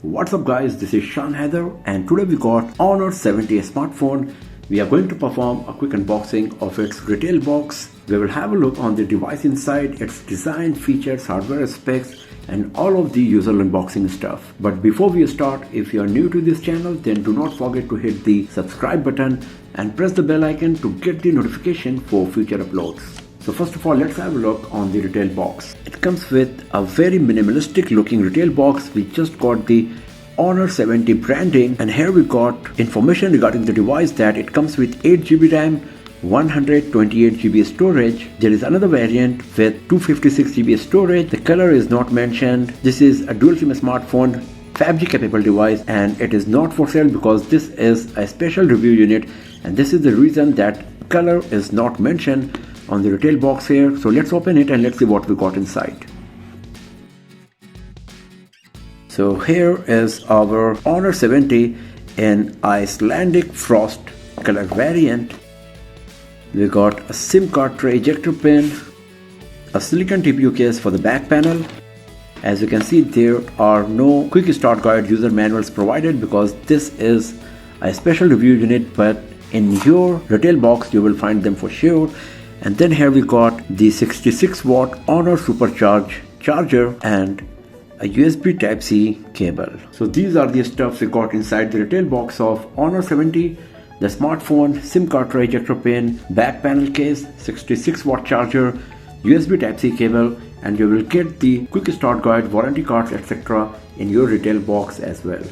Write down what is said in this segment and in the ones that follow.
What's up guys, this is Shan Haider and today we got Honor 70 smartphone. We are going to perform a quick unboxing of its retail box. We will have a look on the device inside, its design, features, hardware specs and all of the usual unboxing stuff. But before we start, if you are new to this channel, then do not forget to hit the subscribe button and press the bell icon to get the notification for future uploads. So first of all, let's have a look on the retail box. It comes with a very minimalistic looking retail box. We just got the Honor 70 branding and here we got information regarding the device that it comes with 8GB RAM, 128GB storage. There is another variant with 256GB storage. The color is not mentioned. This is a dual SIM smartphone, 5G capable device, and it is not for sale because this is a special review unit and this is the reason that color is not mentioned on the retail box here. So let's open it and let's see what we got inside. So here is our Honor 70 in Icelandic Frost color variant. We got a SIM card tray ejector pin, a silicon TPU case for the back panel. As you can see, there are no quick start guide user manuals provided because this is a special review unit, but in your retail box you will find them for sure. And then here we got the 66 watt Honor Supercharge charger and a USB Type-C cable. So these are the stuffs we got inside the retail box of Honor 70. The smartphone, SIM card tray ejector pin, back panel case, 66 watt charger, USB Type-C cable, and you will get the quick start guide, warranty cards, etc. in your retail box as well.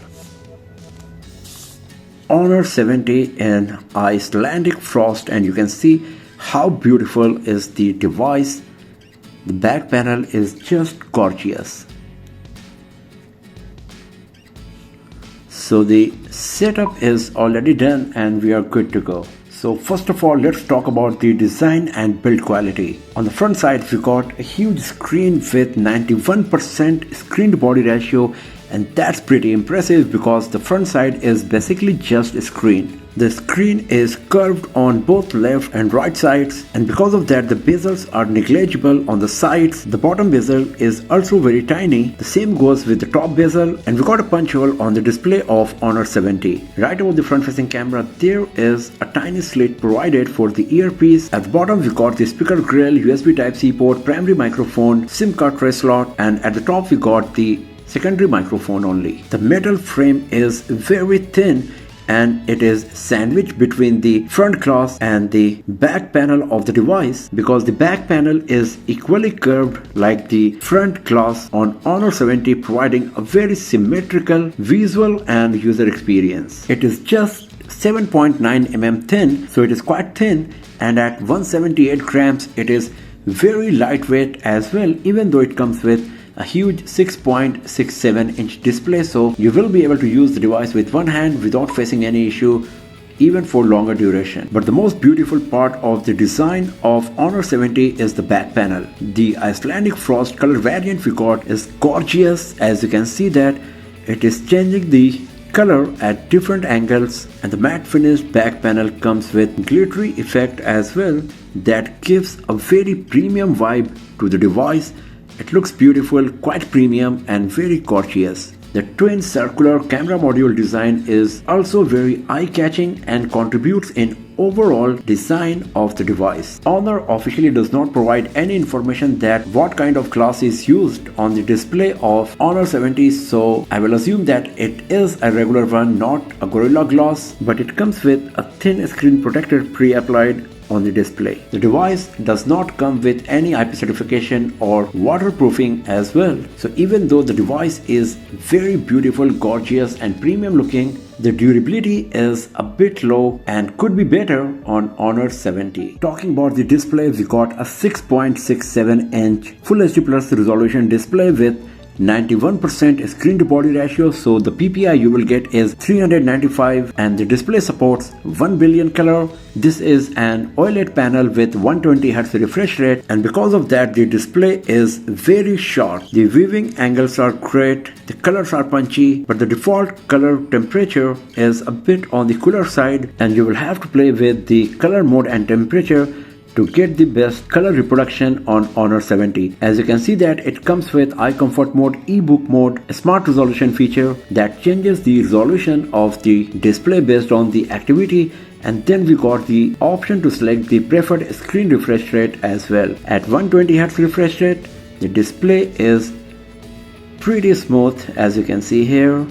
Honor 70 in Icelandic Frost, and you can see how beautiful is the device. The back panel is just gorgeous. So the setup is already done and we are good to go. So first of all, let's talk about the design and build quality. On the front side, we got a huge screen with 91% screen to body ratio, and that's pretty impressive because the front side is basically just a screen. The screen is curved on both left and right sides, and because of that the bezels are negligible on the sides. The bottom bezel is also very tiny. The same goes with the top bezel, and we got a punch hole on the display of Honor 70. Right over the front facing camera there is a tiny slit provided for the earpiece. At the bottom we got the speaker grill, USB Type-C port, primary microphone, SIM card tray slot, and at the top we got the secondary microphone only. The metal frame is very thin and it is sandwiched between the front glass and the back panel of the device because the back panel is equally curved like the front glass on Honor 70, providing a very symmetrical visual and user experience. It is just 7.9 mm thin, so it is quite thin, and at 178 grams it is very lightweight as well, even though it comes with a huge 6.67 inch display, so you will be able to use the device with one hand without facing any issue, even for longer duration. But the most beautiful part of the design of Honor 70 is the back panel. The Icelandic Frost color variant we got is gorgeous. As you can see that it is changing the color at different angles, and the matte finished back panel comes with glittery effect as well that gives a very premium vibe to the device. It looks beautiful, quite premium and very gorgeous. The twin circular camera module design is also very eye-catching and contributes in overall design of the device. Honor officially does not provide any information that what kind of glass is used on the display of Honor 70, so I will assume that it is a regular one, not a Gorilla Glass, but it comes with a thin screen protector pre-applied on the display. The device does not come with any IP certification or waterproofing as well. So even though the device is very beautiful, gorgeous and premium looking, the durability is a bit low and could be better on Honor 70. Talking about the display, we got a 6.67 inch Full HD Plus resolution display with 91% screen to body ratio, so the PPI you will get is 395 and the display supports 1 billion color. This is an OLED panel with 120Hz refresh rate, and because of that the display is very sharp. The viewing angles are great, the colors are punchy, but the default color temperature is a bit on the cooler side and you will have to play with the color mode and temperature to get the best color reproduction on Honor 70. As you can see that it comes with eye comfort mode, ebook mode, a smart resolution feature that changes the resolution of the display based on the activity, and then we got the option to select the preferred screen refresh rate as well. At 120Hz refresh rate, the display is pretty smooth as you can see here,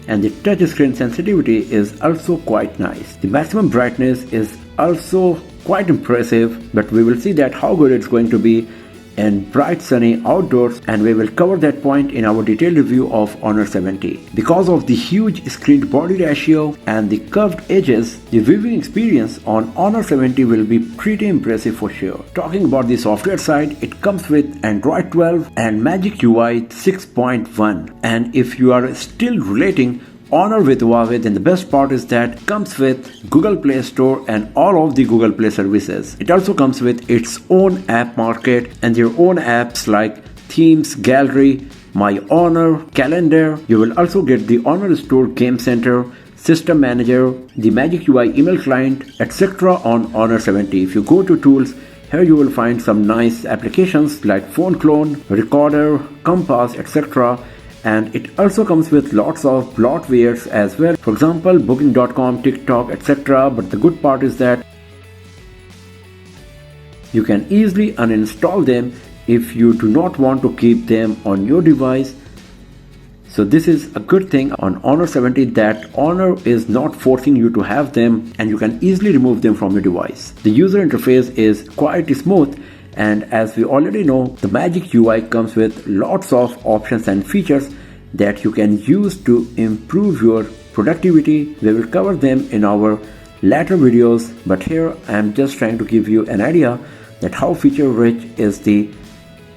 and the touch screen sensitivity is also quite nice. The maximum brightness is also quite impressive, but we will see that how good it's going to be in bright sunny outdoors, and we will cover that point in our detailed review of Honor 70. Because of the huge screen to body ratio and the curved edges, the viewing experience on Honor 70 will be pretty impressive for sure. Talking about the software side, it comes with Android 12 and Magic UI 6.1, and if you are still relating Honor with Huawei, then the best part is that it comes with Google Play Store and all of the Google Play services. It also comes with its own app market and their own apps like Themes, Gallery, My Honor, Calendar. You will also get the Honor Store Game Center, System Manager, the Magic UI email client, etc. on Honor 70. If you go to Tools, here you will find some nice applications like Phone Clone, Recorder, Compass, etc. And it also comes with lots of bloatwares as well, for example Booking.com, TikTok, etc. But the good part is that you can easily uninstall them if you do not want to keep them on your device. So this is a good thing on Honor 70, that Honor is not forcing you to have them and you can easily remove them from your device. The user interface is quite smooth, and as we already know, the Magic UI comes with lots of options and features that you can use to improve your productivity. We will cover them in our later videos, but here I am just trying to give you an idea that how feature rich is the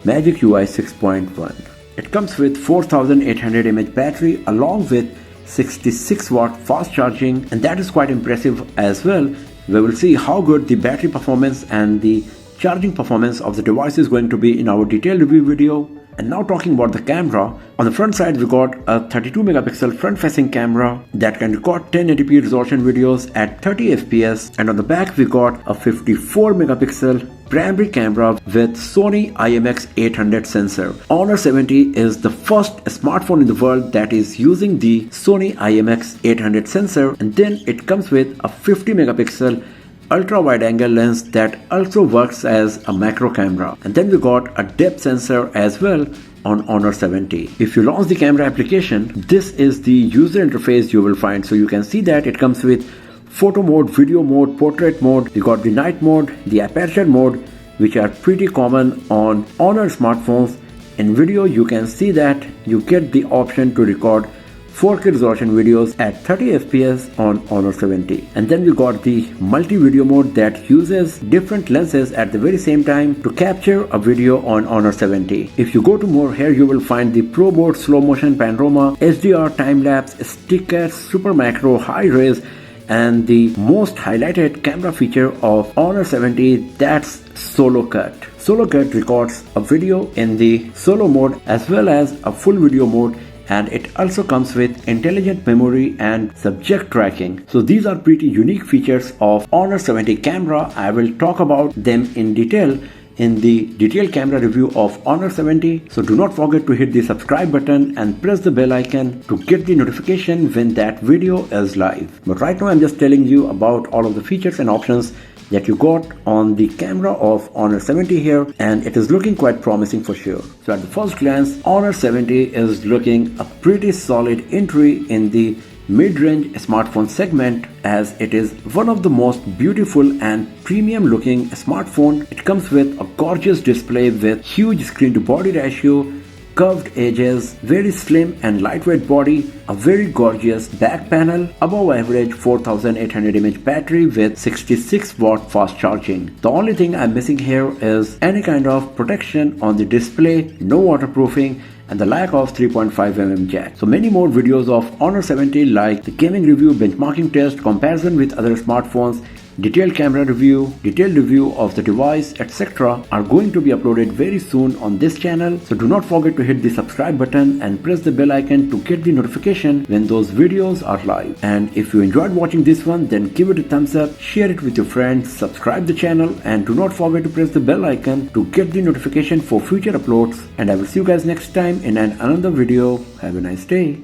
Magic UI 6.1. It comes with 4800 mAh battery along with 66 watt fast charging, and that is quite impressive as well. We will see how good the battery performance and the charging performance of the device is going to be in our detailed review video. And now talking about the camera, on the front side we got a 32 megapixel front facing camera that can record 1080p resolution videos at 30 fps, and on the back we got a 54 megapixel primary camera with Sony IMX800 sensor. Honor 70 is the first smartphone in the world that is using the Sony IMX800 sensor, and then it comes with a 50 megapixel ultra wide angle lens that also works as a macro camera, and then we got a depth sensor as well on Honor 70. If you launch the camera application, this is the user interface you will find. So you can see that it comes with photo mode, video mode, portrait mode. You got the night mode, the aperture mode, which are pretty common on Honor smartphones. In video you can see that you get the option to record 4K resolution videos at 30 fps on Honor 70. And then we got the multi-video mode that uses different lenses at the very same time to capture a video on Honor 70. If you go to more, here you will find the Pro mode, slow motion, panorama, HDR, time-lapse, stickers, super macro, high res, and the most highlighted camera feature of Honor 70, that's Solo Cut. Solo Cut records a video in the solo mode as well as a full video mode, and it also comes with intelligent memory and subject tracking. So these are pretty unique features of Honor 70 camera. I will talk about them in detail in the detailed camera review of Honor 70. So do not forget to hit the subscribe button and press the bell icon to get the notification when that video is live. But right now I'm just telling you about all of the features and options that you got on the camera of Honor 70 here, and it is looking quite promising for sure. So at the first glance, Honor 70 is looking a pretty solid entry in the mid-range smartphone segment, as it is one of the most beautiful and premium looking smartphone. It comes with a gorgeous display with huge screen to body ratio, curved edges, very slim and lightweight body, a very gorgeous back panel, above average 4800 mAh battery with 66 watt fast charging. The only thing I'm missing here is any kind of protection on the display, no waterproofing, and the lack of 3.5mm jack. So many more videos of Honor 70 like the gaming review, benchmarking test, comparison with other smartphones, detailed camera review, detailed review of the device, etc. are going to be uploaded very soon on this channel. So do not forget to hit the subscribe button and press the bell icon to get the notification when those videos are live. And if you enjoyed watching this one, then give it a thumbs up, share it with your friends, subscribe the channel, and do not forget to press the bell icon to get the notification for future uploads. And I will see you guys next time in another video. Have a nice day.